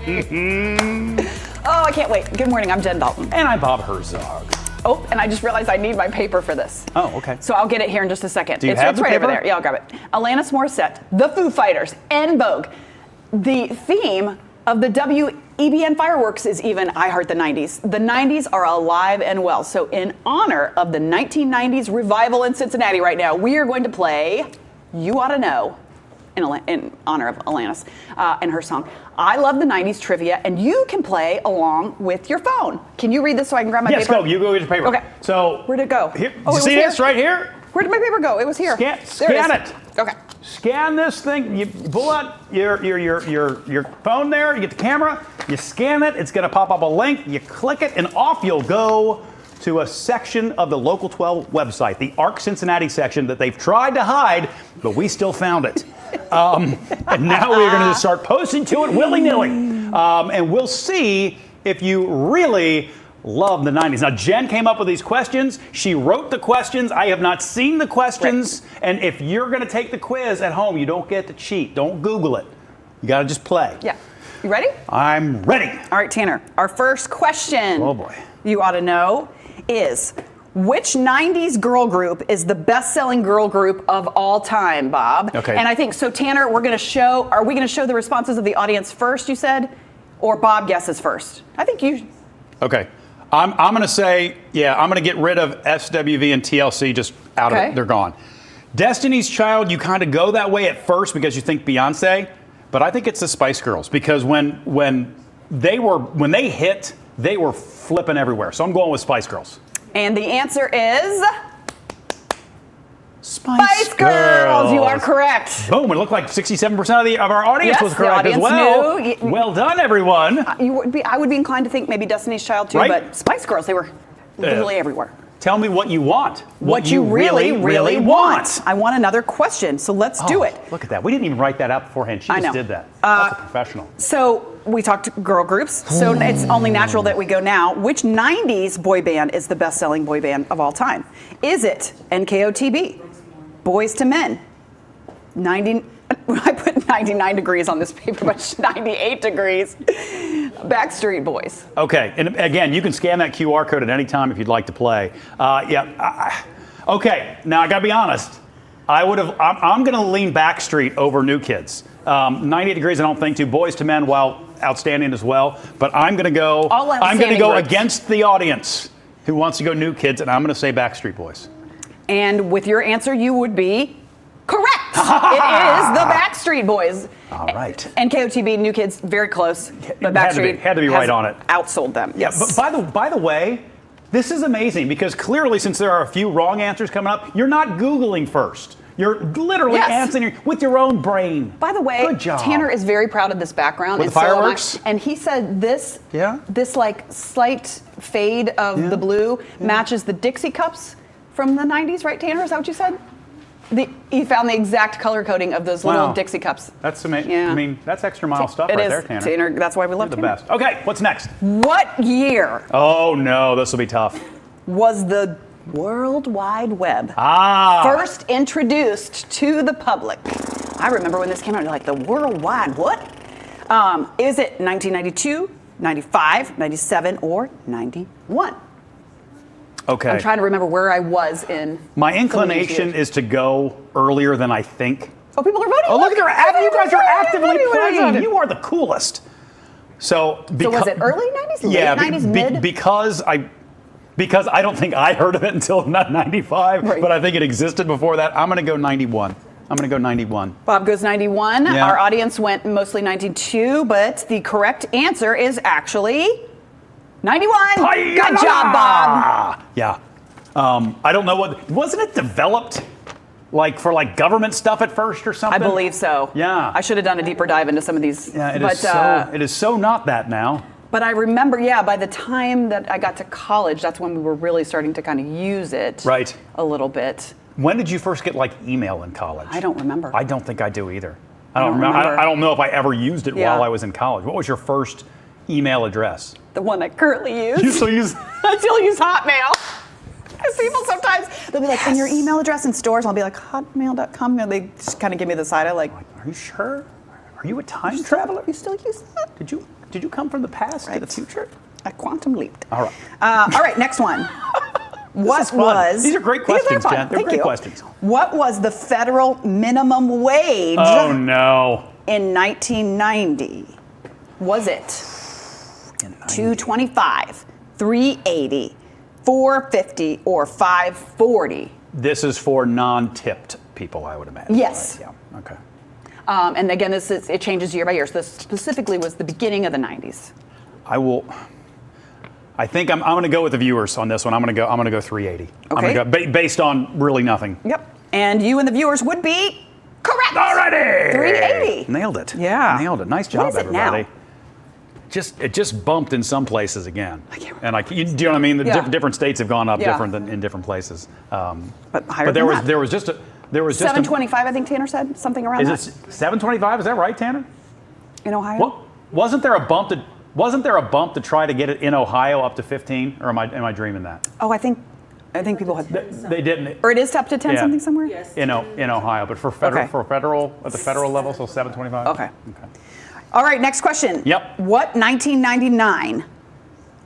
Oh, I can't wait. Good morning, I'm Jen Dalton. And I'm Bob Herzog. Oh, and I just realized I need my paper for this. Oh, okay. So I'll get it here in just a second. Do you have it's the right paper? over there. Yeah, I'll grab it. Alanis Morissette, The Foo Fighters, En Vogue. The theme of the WEBN fireworks is even I Heart the 90s. The 90s are alive and well. So in honor of the 1990s revival in Cincinnati right now, we are going to play You Ought to Know in honor of Alanis and her song. I love the 90s trivia, and you can play along with your phone. Can you read this so I can grab my paper? Yes, go. You go get your paper. Okay. So where'd it go? Here, Oh, you see this right here? Where did my paper go? It was here. Scan it. Okay. Scan this thing. You pull out your phone there. You get the camera. You scan it. It's going to pop up a link. You click it, and off you'll go to a section of the Local 12 website, the ARC Cincinnati section that they've tried to hide, but we still found it. And now we're going to start posting to it willy-nilly. And we'll see if you really love the 90s. Now, Jen came up with these questions. She wrote the questions. I have not seen the questions. Right. And if you're going to take the quiz at home, you don't get to cheat. Don't Google it. You got to just play. Yeah. You ready? I'm ready. All right, Tanner. Our first question. Oh, boy. You ought to know is, which 90s girl group is the best-selling girl group of all time, Bob? Okay. And I think, so Tanner, are we going to show the responses of the audience first, you said? Or Bob guesses first? I think you... Okay. I'm going to say, I'm going to get rid of SWV and TLC just out of it. They're gone. Destiny's Child, you kind of go that way at first because you think Beyonce, but I think it's the Spice Girls because when they hit, they were flipping everywhere. So I'm going with Spice Girls. And the answer is... Spice Girls. You are correct. Boom, it looked like 67% of our audience was correct as well. Knew. Well done, everyone. I would be inclined to think maybe Destiny's Child too, right? But Spice Girls, they were literally everywhere. Tell me what you want. What you really want. I want another question, so let's do it. Look at that. We didn't even write that out beforehand. She just did that. That's a professional. So we talked girl groups, so it's only natural that we go now. Which 90s boy band is the best-selling boy band of all time? Is it NKOTB, Boys to Men, I put 99 degrees on this paper, but it's 98 degrees. Backstreet Boys. Okay, and again, you can scan that QR code at any time if you'd like to play. Okay, now I gotta be honest. I'm gonna lean Backstreet over New Kids. 98 degrees, I don't think too. Boys to Men, while outstanding as well, but I'm gonna go. Against the audience who wants to go New Kids, and I'm gonna say Backstreet Boys. And with your answer, you would be correct. It is the Backstreet Boys. All right. NKOTB, New Kids, very close. But Backstreet had to be right on it. Outsold them. Yes. Yeah, but by the way, this is amazing because clearly, since there are a few wrong answers coming up, you're not Googling first. You're literally answering with your own brain. By the way, good job. Tanner is very proud of this background. With the fireworks? And he said this like slight fade of the blue matches the Dixie cups from the 90s, right, Tanner? Is that what you said? He found the exact color coding of those little Dixie cups. That's amazing. Yeah. I mean, that's extra mile stuff right there, Tanner. Tanner. That's why we love You're the Tanner. best. Okay, what's next? What year? Oh no, this will be tough. Was the World Wide Web first introduced to the public? I remember when this came out, like the World Wide what? Is it 1992, 95, 97, or 91? Okay. I'm trying to remember where I was in. My inclination is to go earlier than I think. Oh, people are voting. Oh, look at you guys are actively playing. You are the coolest. So was it early 90s? Late 90s, mid? Because I don't think I heard of it until 95, but I think it existed before that. I'm going to go 91. I'm going to go 91. Bob goes 91. Yeah. Our audience went mostly 92, but the correct answer is actually 91. Good job, Bob. Yeah. I don't know wasn't it developed for government stuff at first or something? I believe so. Yeah. I should have done a deeper dive into some of these. Yeah, it is so not that now. But I remember, by the time that I got to college, that's when we were really starting to kind of use it a little bit. When did you first get email in college? I don't remember. I don't think I do either. I don't remember. I don't know if I ever used it while I was in college. What was your first email address? The one I currently use. You still use? I still use Hotmail. Because people sometimes, they'll be like, and your email address in stores, I'll be like, hotmail.com, and they just kind of give me the side eye, like, are you sure? Are you a time traveler? You still use that? Did you? Did you come from the past to the future? I quantum leaped. All right. All right, next one. What was... These are great questions, Jen. They're great questions. What was the federal minimum wage Oh, no. in 1990? Was it $2.25, $3.80, $4.50, or $5.40? This is for non-tipped people, I would imagine. Yes. Right? Yeah. Okay. And again, it changes year by year. So this specifically was the beginning of the 90s. I think I'm going to go with the viewers on this one. I'm going to go 380. Okay. I'm going to go based on really nothing. Yep. And you and the viewers would be correct. Alrighty. 380. Nailed it. Yeah. Nailed it. Nice job, What is it everybody. now? It just bumped in some places again. I can't And do you know what I mean? The Yeah. different states have gone up Yeah. different than in different places. But higher But than that. there was just a 725, I think Tanner said, something around Is that. it 725? Is that right, Tanner? In Ohio? What? Wasn't there a bump to try to get it in Ohio up to 15? Or am I dreaming that? Oh, I think people had... They didn't. Or it is up to 10 Yeah. something somewhere? Yes. In Ohio, but for federal at the federal level, so 725. Okay. All right, next question. Yep. What 1999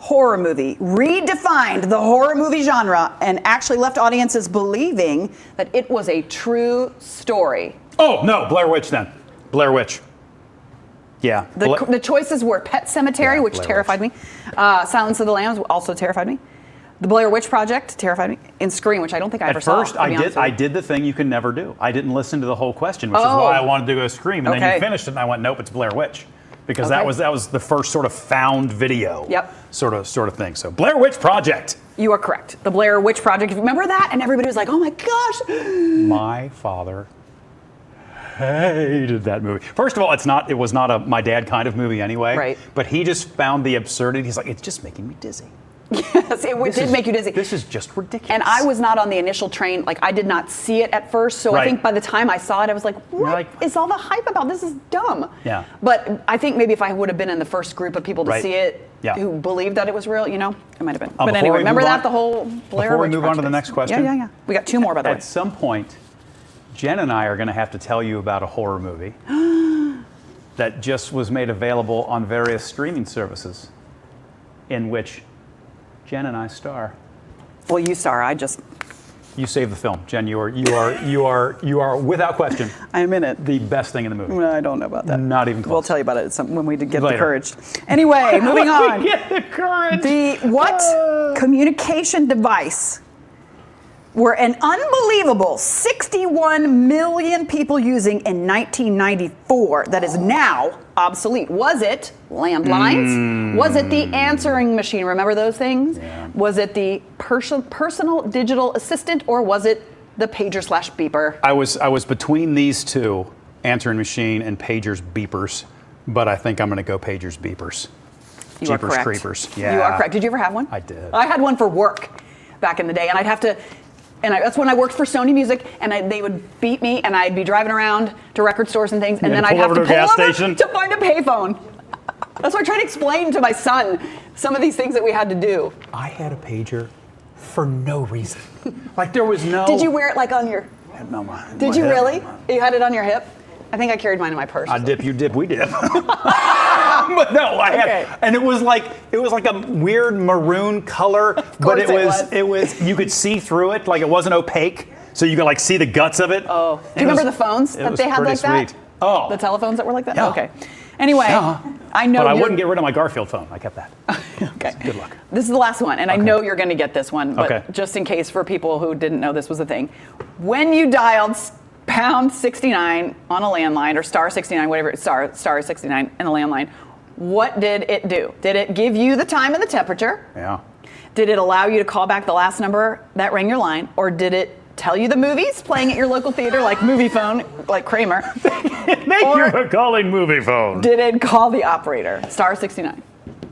horror movie redefined the horror movie genre and actually left audiences believing that it was a true story? Oh no, Blair Witch then. Blair Witch. Yeah. The choices were Pet Cemetery, Yeah, which Blair terrified me. Silence of the Lambs also terrified me. The Blair Witch Project terrified me. And Scream, which I don't think I ever saw. At first, I did the thing you can never do. I didn't listen to the whole question, which is Oh. why I wanted to go Scream. And then Okay. you finished it, and I went, nope, it's Blair Witch, because Okay. that was the first sort of found video. Yep. Sort of thing. So Blair Witch Project. You are correct. The Blair Witch Project. Remember that? And everybody was like, oh my gosh. My father hated that movie. First of all, it was not a my dad kind of movie anyway. Right. But he just found the absurdity. He's like, it's just making me dizzy. Yes, it did make you dizzy. This is just ridiculous. And I was not on the initial train. Like, I did not see it at first. So I Right. think by the time I saw it, I was like, what is like- all the hype about? This is dumb. Yeah. But I think maybe if I would have been in the first group of people to Right. see it, Yeah. who believed that it was real, it might have been. But before anyway, we remember move that, on- the whole Blair before we Witch move on to the Project. next question? Yeah. We got two more, by the way. At some point, Jen and I are going to have to tell you about a horror movie that just was made available on various streaming services, in which Jen and I star. Well, you star. I just... You save the film, Jen. You are without question I'm in it. the best thing in the movie. No, I don't know about that. Not even close. We'll tell you about it when we get Later. the courage. Anyway, moving on. We get the courage. What communication device were an unbelievable 61 million people using in 1994 that is now obsolete? Was it landlines? Was it the answering machine? Remember those things? Yeah. Was it the personal digital assistant, or was it the pager/beeper? I was between these two, answering machine and pagers beepers, but I think I'm going to go pagers beepers. You are Jeepers correct. Creepers. Yeah. You are correct. Did you ever have one? I did. I had one for work back in the day, and I'd have to. That's when I worked for Sony Music, and they would beat me, and I'd be driving around to record stores and things, and then I'd have to pull gas over station. to find a payphone. That's why I tried to explain to my son some of these things that we had to do. I had a pager for no reason. Like there was no. Did you wear it like on your? No, Did you really? You had it on your hip? I think I carried mine in my purse. I dip, you dip, we dip. But no, I had, Okay. and it was like a weird maroon color, but course it was you could see through it, like it wasn't opaque, so you could like see the guts of it. Oh, do you remember the phones that was they had pretty like that? sweet. Oh, The telephones that were like that? Yeah. Okay. Anyway, Yeah. I know but I you're- wouldn't get rid of my Garfield phone. I kept that. Okay. Good luck. This is the last one, and I know you're going to get this one, but Okay. just in case for people who didn't know this was a thing. When you dialed pound 69 on a landline, or star 69, whatever, star 69 in a landline, what did it do? Did it give you the time and the temperature? Yeah. Did it allow you to call back the last number that rang your line? Or did it tell you the movies playing at your local theater, like Movie Phone, like Kramer? Thank you for calling Movie Phone. Did it call the operator? Star 69.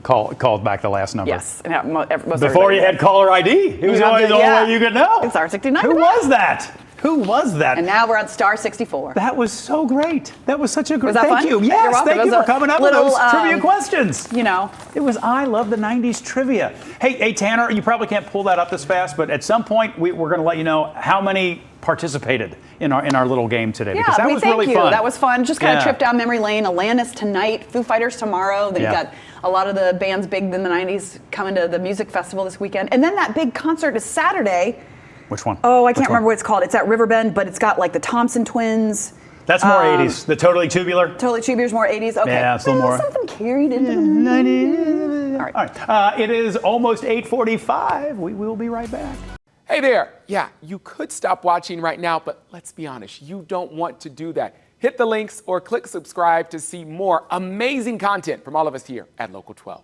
Called back the last number. Yes. And most Before everybody you did. had caller ID, it was You always have the to- only yeah. way you could know. It's R69. Who was that? Who was that? And now we're on star 64. That was so great. That was such a great. Was that thank fun? you. You're Yes, welcome. thank you for coming up with those trivia questions. You know, it was I love the 90s trivia. Hey, Tanner, you probably can't pull that up this fast, but at some point we're going to let you know how many participated in our little game today, because that was really fun. That was fun. Just kind of trip down memory lane. Alanis tonight, Foo Fighters tomorrow. Then you got a lot of the bands big in the 90s coming to the music festival this weekend. And then that big concert is Saturday. Which one? Oh, I can't remember what it's called. It's at Riverbend, but it's got like the Thompson Twins. That's more 80s. The Totally Tubular? Totally Tubular's more 80s. Okay. Yeah, it's a little more. Something carried into the 90s. All right. It is almost 8:45. We will be right back. Hey there. Yeah, you could stop watching right now, but let's be honest, you don't want to do that. Hit the links or click subscribe to see more amazing content from all of us here at Local 12.